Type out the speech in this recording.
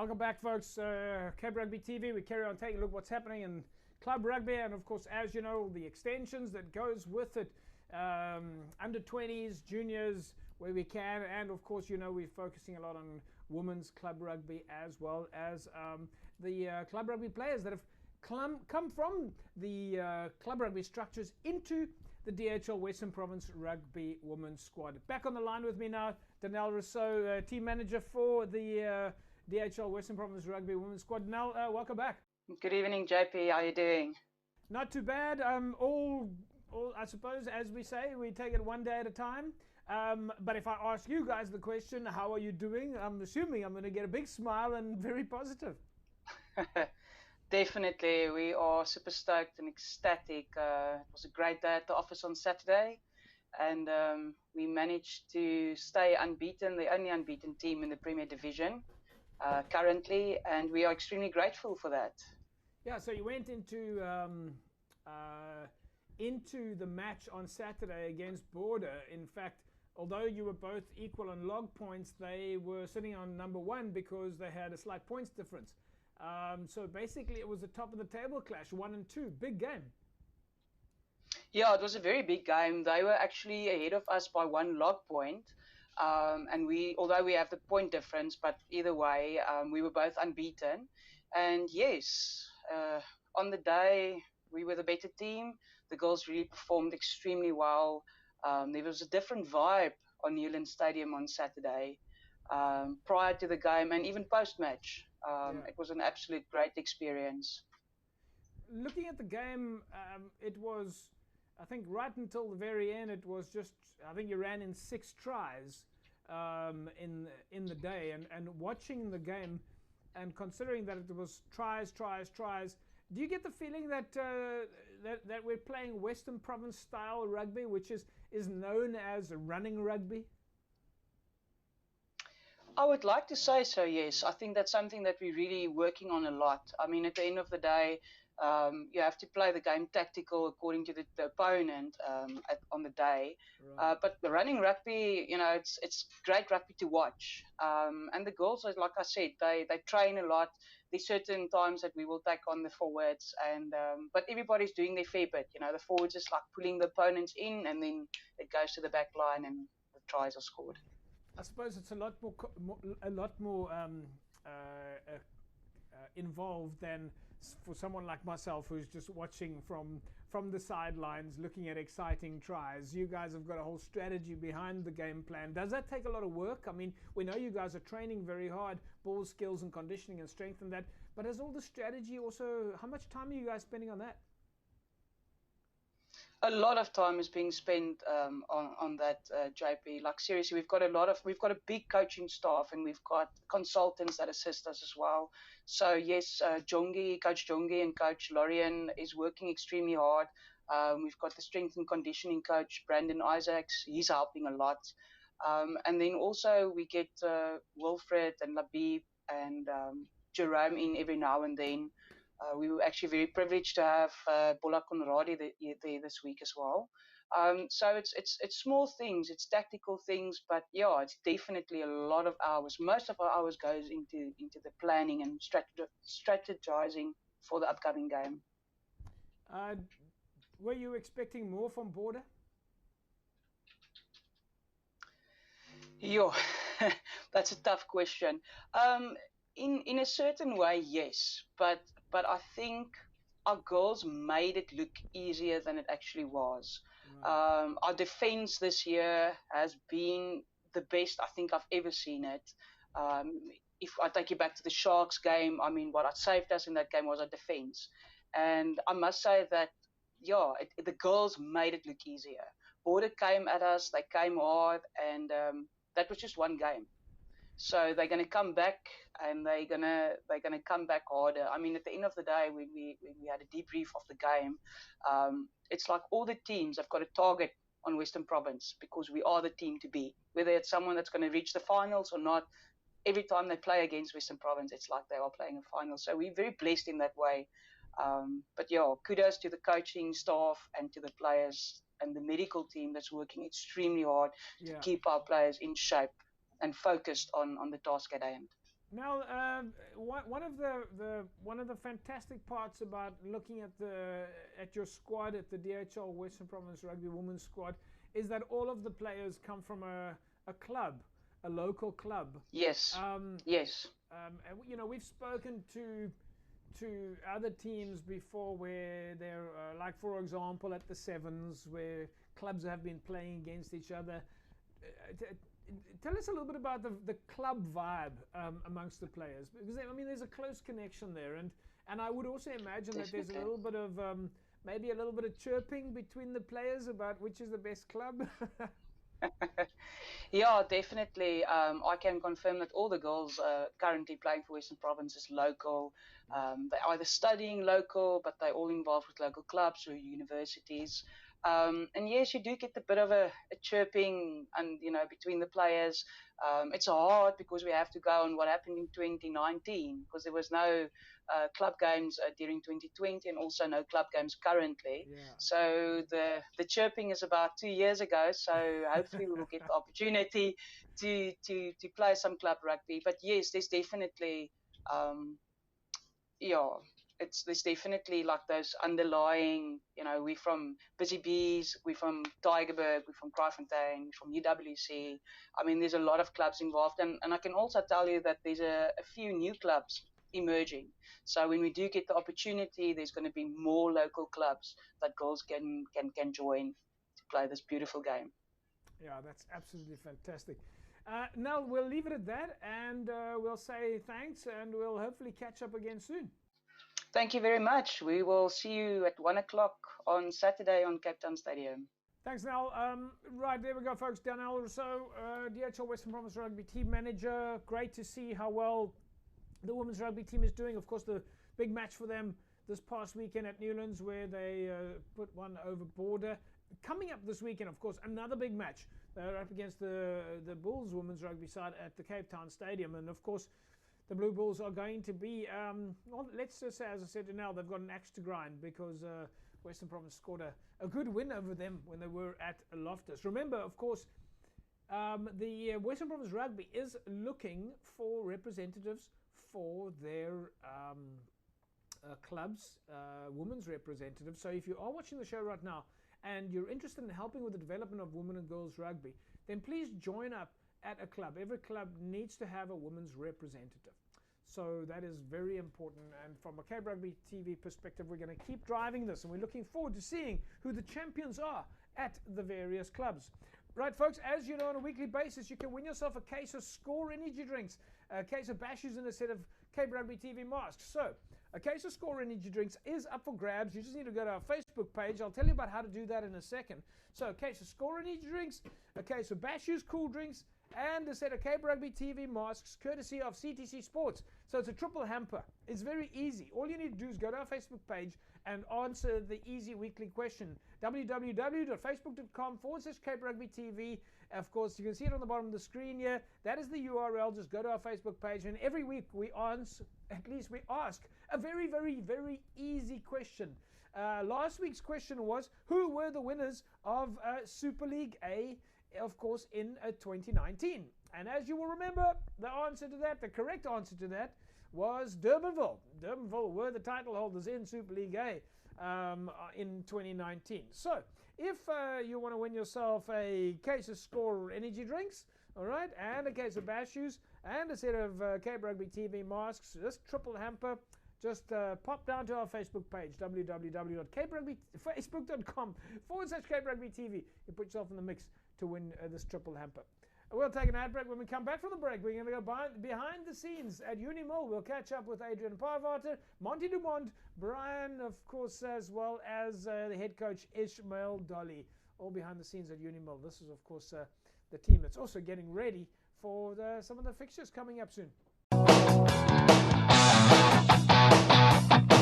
Welcome back, folks. Cape Rugby TV. We carry on taking a look at what's happening in club rugby, and of course, as you know, the extensions that goes with it, under 20s, juniors, where we can, and of course, you know, we're focusing a lot on women's club rugby as well as the club rugby players that have come from the club rugby structures into the DHL Western Province Rugby Women's Squad. Back on the line with me now, Danel, Russouw, team manager for the DHL Western Province Rugby Women's Squad. Danel, welcome back. Good evening, JP. How are you doing? Not too bad. All, I suppose, as we say, we take it one day at a time. But if I ask you guys the question, how are you doing? I'm assuming I'm going to get a big smile and very positive. Definitely. We are super stoked and ecstatic. It was a great day at the office on Saturday. And we managed to stay unbeaten, the only unbeaten team in the Premier Division currently. And we are extremely grateful for that. Yeah, so you went into the match on Saturday against Border. In fact, although you were both equal on log points, they were sitting on number one because they had a slight points difference. So basically it was a top of the table clash, 1 and 2, big game. Yeah, it was a very big game. They were actually ahead of us by 1 log point. And although we have the point difference, but either way, we were both unbeaten. And yes, on the day, we were the better team. The girls really performed extremely well. There was a different vibe on Newland Stadium on Saturday, prior to the game and even post-match. It was an absolute great experience. Looking at the game, it was, I think right until the very end, it was just, I think you ran in 6 tries in the day. And watching the game and considering that it was tries, do you get the feeling that that we're playing Western Province style rugby, which is known as running rugby? I would like to say so, yes. I think that's something that we're really working on a lot. I mean, at the end of the day, you have to play the game tactical according to the opponent on the day. Right. But the running rugby, you know, it's great rugby to watch. And the girls, like I said, they train a lot. There's certain times that we will take on the forwards, but everybody's doing their fair bit. You know, the forwards is like pulling the opponents in, and then it goes to the back line, and the tries are scored. I suppose it's a lot more involved than for someone like myself who's just watching from the sidelines, looking at exciting tries. You guys have got a whole strategy behind the game plan. Does that take a lot of work? I mean, we know you guys are training very hard, ball skills and conditioning and strength and that, but is all the strategy also, how much time are you guys spending on that? A lot of time is being spent on that, JP. Like seriously, we've got a big coaching staff, and we've got consultants that assist us as well. So yes, Coach Jongi and Coach Lorian is working extremely hard. We've got the strength and conditioning coach Brandon Isaacs. He's helping a lot. And then also we get Wilfred and Labib and Jerome in every now and then. We were actually very privileged to have Bola Conradi there this week as well. So it's small things, it's tactical things, but yeah, it's definitely a lot of hours. Most of our hours goes into the planning and strategizing for the upcoming game. Were you expecting more from Border? Yeah, that's a tough question. In a certain way, yes, but I think our girls made it look easier than it actually was. Right. Our defense this year has been the best I think I've ever seen it. If I take you back to the Sharks game, I mean, what saved us in that game was our defense, and I must say that yeah, the girls made it look easier. Border came at us, they came hard, and that was just one game. So they're going to come back, and they're gonna come back harder. I mean, at the end of the day, when we had a debrief of the game, it's like all the teams have got a target on Western Province because we are the team to beat. Whether it's someone that's going to reach the finals or not, every time they play against Western Province, it's like they are playing a final. So we're very blessed in that way. But yeah, kudos to the coaching staff and to the players and the medical team that's working extremely hard to keep our players in shape and focused on the task at hand. Now, one of the fantastic parts about looking at your squad at the DHL Western Province Rugby Women's squad is that all of the players come from a club, a local club. Yes. Yes. And you know, we've spoken to other teams before where they're like, for example, at the Sevens, where clubs have been playing against each other. Tell us a little bit about the club vibe amongst the players, because I mean there's a close connection there, and I would also imagine that there's a little bit of maybe a little bit of chirping between the players about which is the best club. Yeah, definitely. I can confirm that all the girls currently playing for Western Province is local. They're either studying local, but they're all involved with local clubs or universities. And yes, you do get a bit of a chirping, and between the players. It's hard because we have to go on what happened in 2019, because there was no club games during 2020, and also no club games currently. Yeah. So the chirping is about 2 years ago. So hopefully we will get the opportunity to play some club rugby. But yes, there's definitely yeah, there's definitely like those underlying, we're from Busy Bees, we're from Tygerberg, we're from Kraaifontein, we're from UWC. I mean, there's a lot of clubs involved, and I can also tell you that there's a few new clubs emerging. So when we do get the opportunity, there's going to be more local clubs that girls can join to play this beautiful game. Yeah, that's absolutely fantastic. Now we'll leave it at that, and we'll say thanks, and we'll hopefully catch up again soon. Thank you very much. We will see you at 1 o'clock on Saturday on Cape Town Stadium. Thanks, Nel. Right, there we go, folks. Danel Russouw, DHL Western Province Rugby team manager. Great to see how well the women's rugby team is doing. Of course, the big match for them this past weekend at Newlands, where they put one over border. Coming up this weekend, of course, another big match. They're up against the Bulls women's rugby side at the Cape Town Stadium. And, of course, the Blue Bulls are going to be, well, let's just say, as I said to Nel, they've got an axe to grind, because Western Province scored a good win over them when they were at Loftus. Remember, of course, the Western Province Rugby is looking for representatives for their clubs, women's representatives. So if you are watching the show right now and you're interested in helping with the development of women and girls rugby, then please join up at a club. Every club needs to have a women's representative. So that is very important. And from a Cape Rugby TV perspective, we're going to keep driving this, and we're looking forward to seeing who the champions are at the various clubs. Right, folks, as you know, on a weekly basis, you can win yourself a case of Score energy drinks, a case of Bashes, and a set of Cape Rugby TV masks. So a case of Score energy drinks is up for grabs. You just need to go to our Facebook page. I'll tell you about how to do that in a second. So a case of Score energy drinks, a case of Bashes cool drinks, and a set of Cape Rugby TV masks, courtesy of CTC Sports. So it's a triple hamper. It's very easy. All you need to do is go to our Facebook page and answer the easy weekly question. www.facebook.com/Cape Rugby TV. Of course, you can see it on the bottom of the screen here. That is the URL. Just go to our Facebook page, and every week we ask a very, very, very easy question. Last week's question was, who were the winners of Super League A, of course, in 2019? And as you will remember, the correct answer to that was Durbanville. Durbanville were the title holders in Super League A in 2019. So if you want to win yourself a case of Score energy drinks, all right, and a case of Bash shoes, and a set of Cape Rugby TV masks, this triple hamper, just pop down to our Facebook page, www.facebook.com/Cape Rugby TV. You put yourself in the mix to win this triple hamper. We'll take an ad break. When we come back from the break, we're going to go behind the scenes at Unimil. We'll catch up with Adrian Parvater, Monty Dumont, Brian, of course, as well as the head coach Ishmael Dolly, all behind the scenes at Unimil. This is, of course, the team that's also getting ready for some of the fixtures coming up soon.